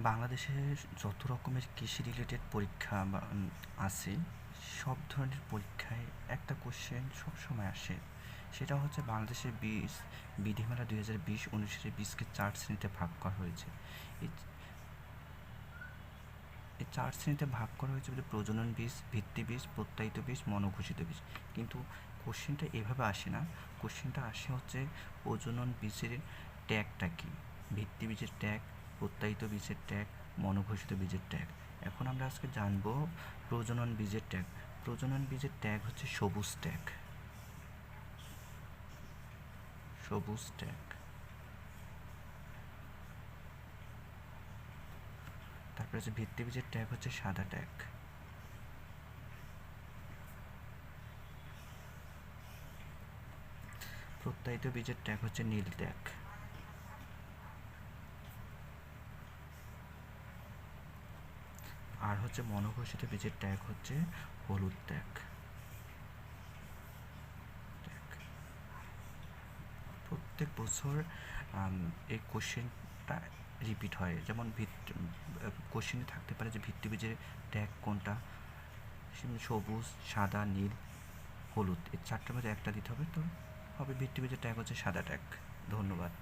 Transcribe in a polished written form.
বাংলাদেশের যত রকমের কৃষি রিলেটেড পরীক্ষা আছে, সব ধরনের পরীক্ষায় একটা কোশ্চেন সবসময় আসে। সেটা হচ্ছে বাংলাদেশের বীজ বিধিমালা 2020 অনুসারে বীজকে 4 শ্রেণীতে ভাগ করা হয়েছে। এই এই 4 শ্রেণীতে ভাগ করা হয়েছে বলে প্রজনন বীজ, ভিত্তি বীজ, প্রত্যায়িত বীজ, মনোঘোষিত বীজ। কিন্তু কোশ্চেনটা এভাবে আসে না। কোশ্চেনটা আসে হচ্ছে প্রজনন বীজের ট্যাগটা কী, ভিত্তি বীজের ট্যাগ, প্রত্যায়িত বীজের ট্যাগ, মনোঘোষিত বীজের ট্যাগ। এখন আমরা আজকে জানবো প্রজনন বীজের ট্যাগ। প্রজনন বীজের ট্যাগ হচ্ছে সবুজ ট্যাগ, সবুজ ট্যাগ। তারপরে হচ্ছে ভিত্তি বীজের ট্যাগ হচ্ছে সাদা ট্যাগ। প্রত্যায়িত বীজের ট্যাগ হচ্ছে নীল ট্যাগ। আর হচ্ছে মনোঘোষিত বীজের ট্যাগ হচ্ছে হলুদ ট্যাগ। প্রত্যেক বছর এই কোশ্চেনটা রিপিট হয়। যেমন কোশ্চেনে থাকতে পারে যে ভিত্তি বীজের ট্যাগ কোনটা, সবুজ, সাদা, নীল, হলুদ, এই 4টার মধ্যে একটা দিতে হবে। তো হবে ভিত্তি বীজের ট্যাগ হচ্ছে সাদা ট্যাগ। ধন্যবাদ।